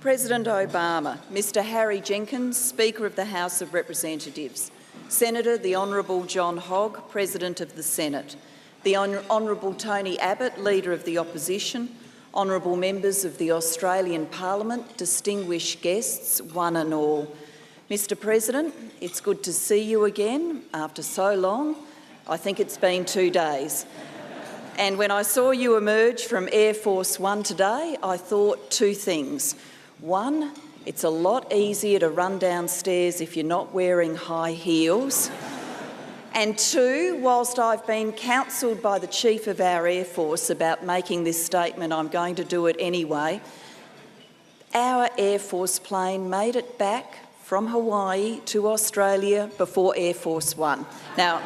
President Obama, Mr Harry Jenkins, Speaker of the House of Representatives, Senator the Honourable John Hogg, President of the Senate, the Honourable Tony Abbott, Leader of the Opposition, Honourable Members of the Australian Parliament, distinguished guests, one and all. Mr President, it's good to see you again after so long. I think it's been 2 days. And when I saw you emerge from Air Force One today, I thought two things. One, it's a lot easier to run downstairs if you're not wearing high heels. And two, whilst I've been counselled by the Chief of our Air Force about making this statement, I'm going to do it anyway. Our Air Force plane made it back from Hawaii to Australia before Air Force One. Now,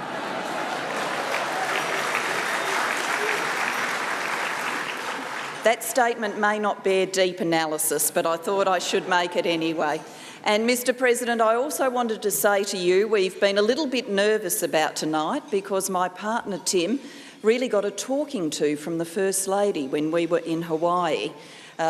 that statement may not bear deep analysis, but I thought I should make it anyway. And Mr President, I also wanted to say to you, we've been a little bit nervous about tonight because my partner Tim really got a talking to from the First Lady when we were in Hawaii.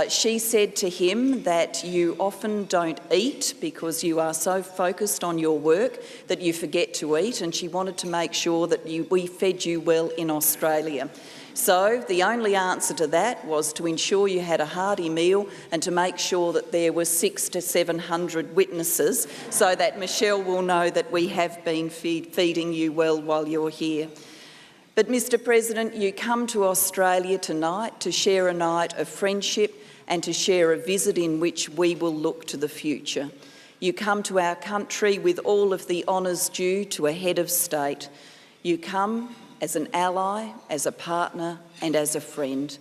She said to him that you often don't eat because you are so focused on your work that you forget to eat, and she wanted to make sure that we fed you well in Australia. So the only answer to that was to ensure you had a hearty meal and to make sure that there were 600 to 700 witnesses so that Michelle will know that we have been feeding you well while you're here. But Mr President, you come to Australia tonight to share a night of friendship and to share a visit in which we will look to the future. You come to our country with all of the honours due to a head of state. You come as an ally, as a partner and as a friend.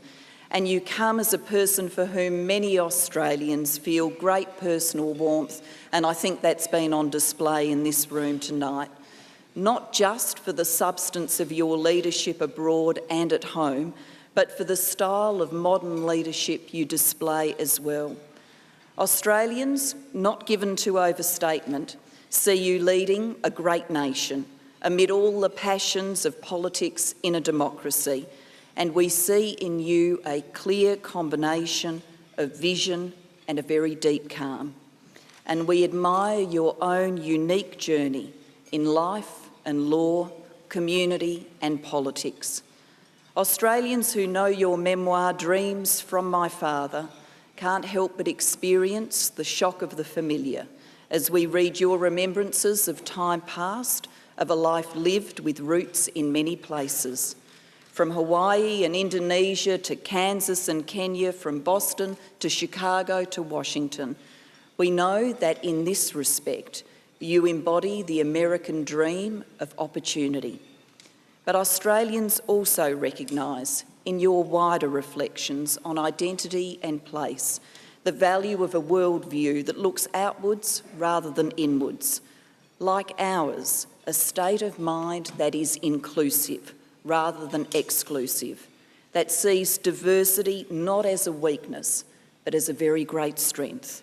And you come as a person for whom many Australians feel great personal warmth, and I think that's been on display in this room tonight. Not just for the substance of your leadership abroad and at home, but for the style of modern leadership you display as well. Australians, not given to overstatement, see you leading a great nation amid all the passions of politics in a democracy, and we see in you a clear combination of vision and a very deep calm. And we admire your own unique journey in life and law, community and politics. Australians who know your memoir, Dreams from My Father, can't help but experience the shock of the familiar as we read your remembrances of time past, of a life lived with roots in many places. From Hawaii and Indonesia to Kansas and Kenya, from Boston to Chicago to Washington, we know that in this respect, you embody the American dream of opportunity. But Australians also recognise, in your wider reflections on identity and place, the value of a worldview that looks outwards rather than inwards. Like ours, a state of mind that is inclusive rather than exclusive, that sees diversity not as a weakness, but as a very great strength.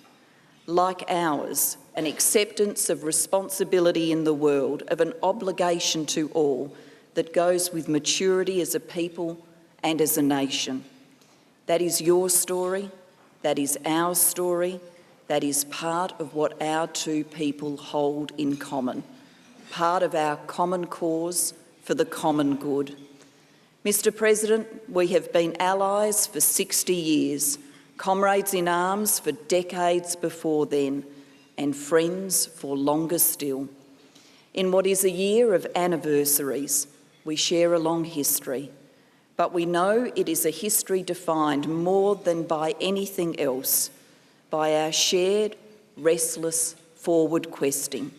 Like ours, an acceptance of responsibility in the world, of an obligation to all that goes with maturity as a people and as a nation. That is your story, that is our story, that is part of what our two people hold in common, part of our common cause for the common good. Mr President, we have been allies for 60 years, comrades in arms for decades before then, and friends for longer still. In what is a year of anniversaries, we share a long history, but we know it is a history defined more than by anything else, by our shared, restless, forward questing,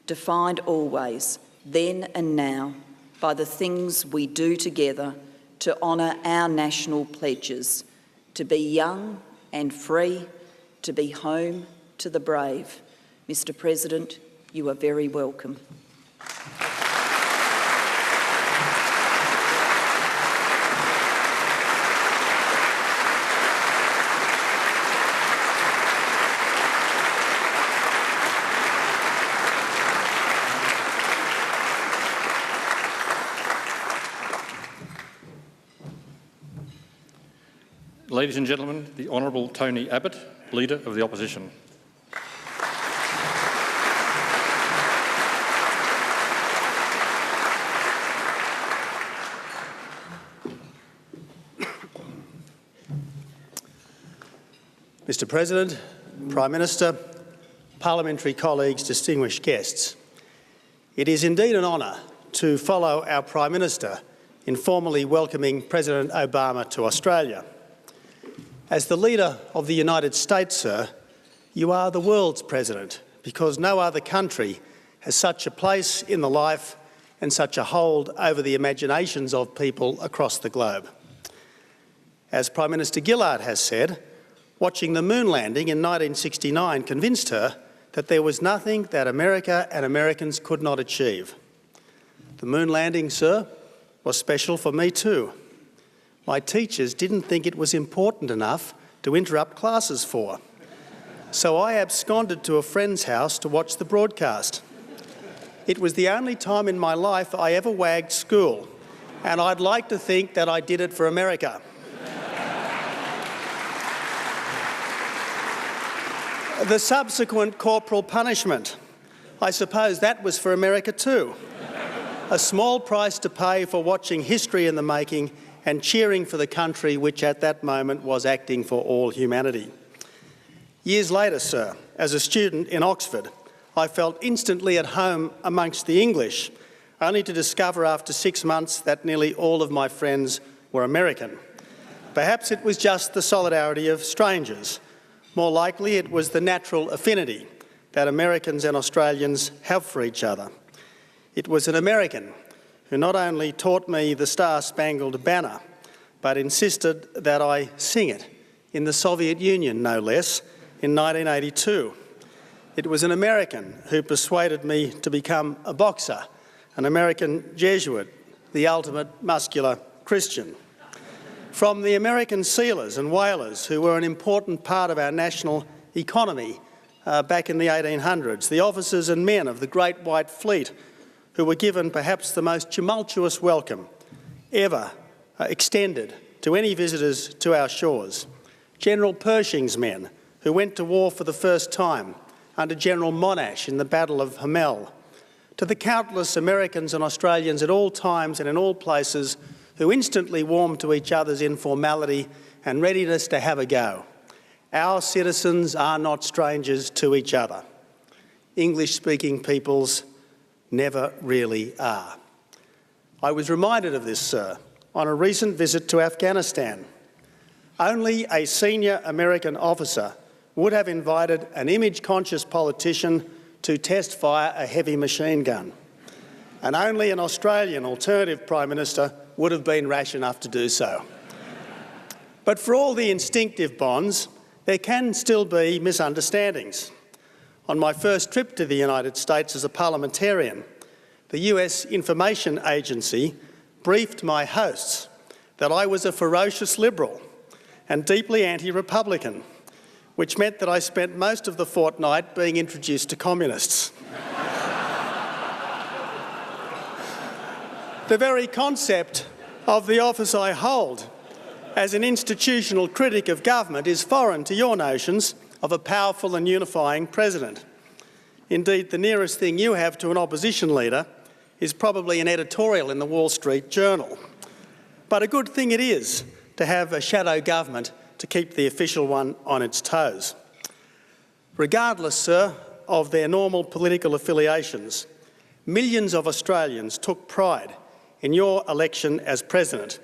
defined always, then and now, by the things we do together to honour our national pledges, to be young and free, to be home to the brave. Mr President, you are very welcome. Ladies and gentlemen, the Honourable Tony Abbott, Leader of the Opposition. Mr President, Prime Minister, parliamentary colleagues, distinguished guests, it is indeed an honour to follow our Prime Minister in formally welcoming President Obama to Australia. As the leader of the United States, sir, you are the world's president because no other country has such a place in the life and such a hold over the imaginations of people across the globe. As Prime Minister Gillard has said, watching the moon landing in 1969 convinced her that there was nothing that America and Americans could not achieve. The moon landing, sir, was special for me too. My teachers didn't think it was important enough to interrupt classes for. So I absconded to a friend's house to watch the broadcast. It was the only time in my life I ever wagged school, and I'd like to think that I did it for America. The subsequent corporal punishment, I suppose that was for America too. A small price to pay for watching history in the making and cheering for the country which at that moment was acting for all humanity. Years later, sir, as a student in Oxford, I felt instantly at home amongst the English, only to discover after 6 months that nearly all of my friends were American. Perhaps it was just the solidarity of strangers. More likely, it was the natural affinity that Americans and Australians have for each other. It was an American who not only taught me the Star-Spangled Banner, but insisted that I sing it in the Soviet Union, no less, in 1982. It was an American who persuaded me to become a boxer, an American Jesuit, the ultimate muscular Christian. From the American sealers and whalers who were an important part of our national economy back in the 1800s, the officers and men of the Great White Fleet who were given perhaps the most tumultuous welcome ever extended to any visitors to our shores, General Pershing's men who went to war for the first time under General Monash in the Battle of Hamel, to the countless Americans and Australians at all times and in all places who instantly warmed to each other's informality and readiness to have a go. Our citizens are not strangers to each other. English-speaking peoples never really are. I was reminded of this, sir, on a recent visit to Afghanistan. Only a senior American officer would have invited an image-conscious politician to test fire a heavy machine gun. And only an Australian alternative Prime Minister would have been rash enough to do so. But for all the instinctive bonds, there can still be misunderstandings. On my first trip to the United States as a parliamentarian, the US Information Agency briefed my hosts that I was a ferocious Liberal and deeply anti-Republican, which meant that I spent most of the fortnight being introduced to communists. The very concept of the office I hold as an institutional critic of government is foreign to your notions of a powerful and unifying president. Indeed, the nearest thing you have to an opposition leader is probably an editorial in the Wall Street Journal. But a good thing it is to have a shadow government to keep the official one on its toes. Regardless, sir, of their normal political affiliations, millions of Australians took pride in your election as president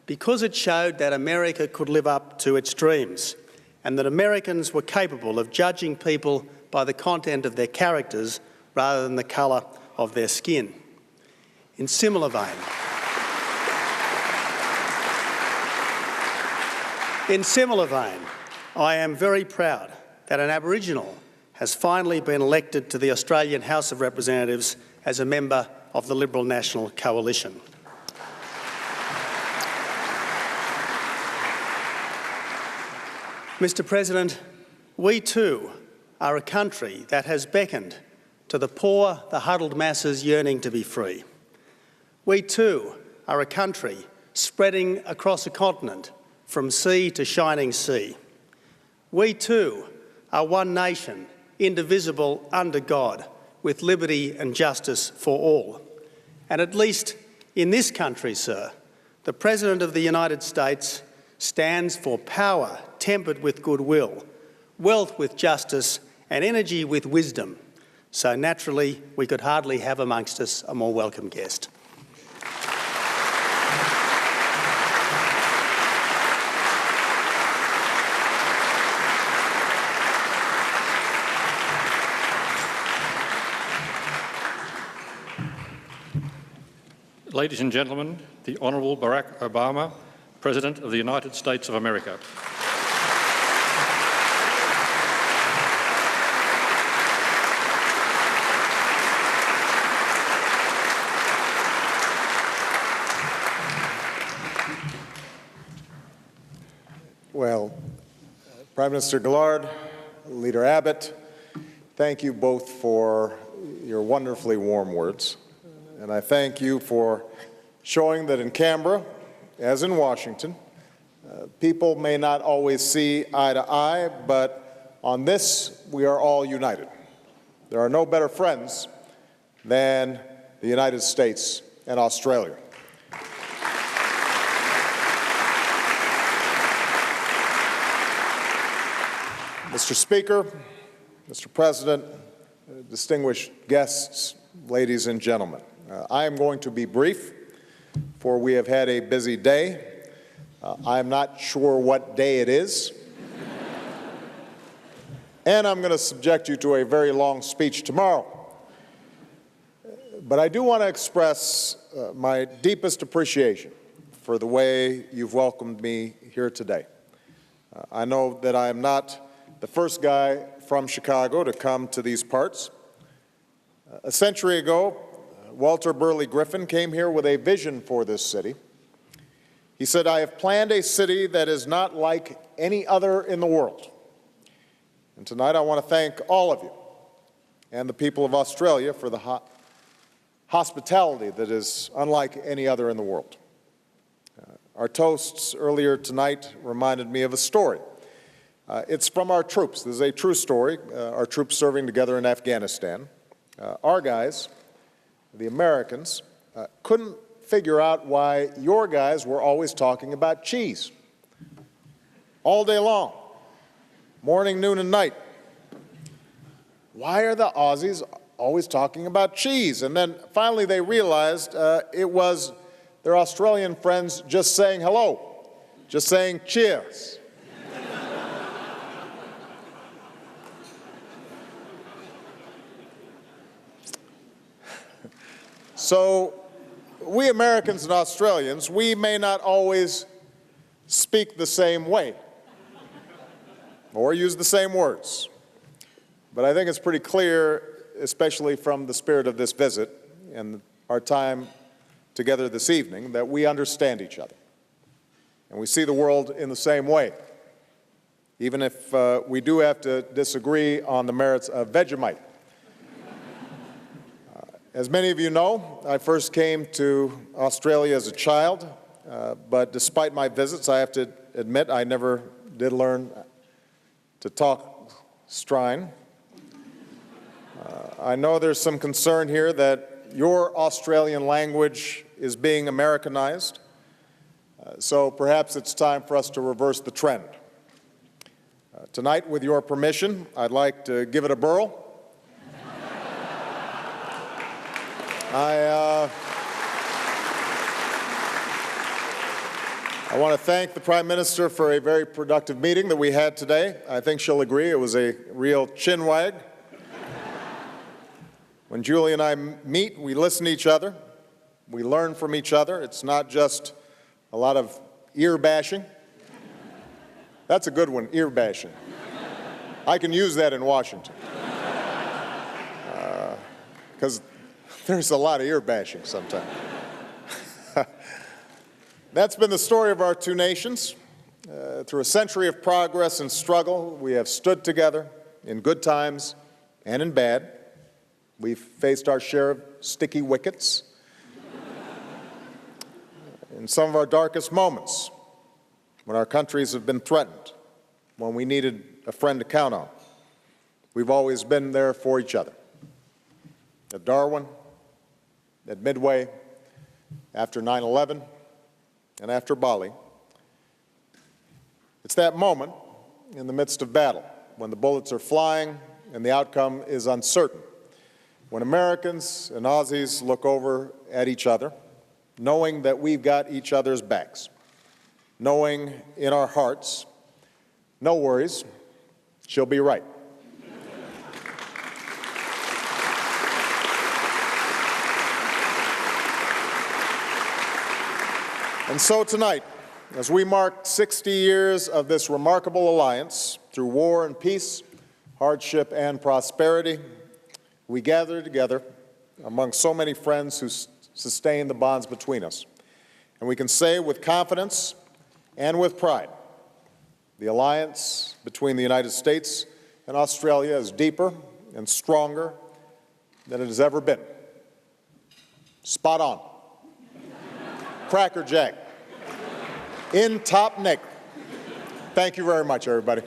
because it showed that America could live up to its dreams and that Americans were capable of judging people by the content of their characters rather than the colour of their skin. In similar vein, I am very proud that an Aboriginal has finally been elected to the Australian House of Representatives as a member of the Liberal National Coalition. Mr President, we too are a country that has beckoned to the poor, the huddled masses yearning to be free. We too are a country spreading across a continent from sea to shining sea. We too are one nation, indivisible under God, with liberty and justice for all. And at least in this country, sir, the President of the United States stands for power tempered with goodwill, wealth with justice, and energy with wisdom. So naturally, we could hardly have amongst us a more welcome guest. Ladies and gentlemen, the Honourable Barack Obama, President of the United States of America. Well, Prime Minister Gillard, Leader Abbott, thank you both for your wonderfully warm words. And I thank you for showing that in Canberra, as in Washington, people may not always see eye to eye, but on this we are all united. There are no better friends than the United States and Australia. Mr. Speaker, Mr. President, distinguished guests, ladies and gentlemen, I am going to be brief, for we have had a busy day. I'm not sure what day it is. And I'm going to subject you to a very long speech tomorrow. But I do want to express my deepest appreciation for the way you've welcomed me here today. I know that I am not the first guy from Chicago to come to these parts. A century ago, Walter Burley Griffin came here with a vision for this city. He said, "I have planned a city that is not like any other in the world." And tonight I want to thank all of you and the people of Australia for the hospitality that is unlike any other in the world. Our toasts earlier tonight reminded me of a story. It's from our troops. This is a true story, our troops serving together in Afghanistan. Our guys, the Americans, couldn't figure out why your guys were always talking about cheese. All day long, morning, noon, and night. Why are the Aussies always talking about cheese? And then finally they realized it was their Australian friends just saying hello, just saying cheers. So we Americans and Australians, we may not always speak the same way or use the same words. But I think it's pretty clear, especially from the spirit of this visit and our time together this evening, that we understand each other. And we see the world in the same way, even if we do have to disagree on the merits of Vegemite. As many of you know, I first came to Australia as a child, but despite my visits, I have to admit I never did learn to talk Strine. I know there's some concern here that your Australian language is being Americanized, so perhaps it's time for us to reverse the trend. Tonight, with your permission, I'd like to give it a whirl. I want to thank the Prime Minister for a very productive meeting that we had today. I think she'll agree it was a real chin wag. When Julie and I meet, we listen to each other. We learn from each other. It's not just a lot of ear bashing. That's a good one, ear bashing. I can use that in Washington. Because there's a lot of ear bashing sometimes. That's been the story of our two nations. Through a century of progress and struggle, we have stood together in good times and in bad. We've faced our share of sticky wickets. In some of our darkest moments, when our countries have been threatened, when we needed a friend to count on. We've always been there for each other. At Darwin, at Midway, after 9/11, and after Bali. It's that moment in the midst of battle, when the bullets are flying and the outcome is uncertain, when Americans and Aussies look over at each other, knowing that we've got each other's backs, knowing in our hearts, no worries, she'll be right. And so tonight, as we mark 60 years of this remarkable alliance through war and peace, hardship and prosperity, we gather together among so many friends who sustain the bonds between us. And we can say with confidence and with pride, the alliance between the United States and Australia is deeper and stronger than it has ever been. Spot on. Crackerjack. In top nick. Thank you very much, everybody.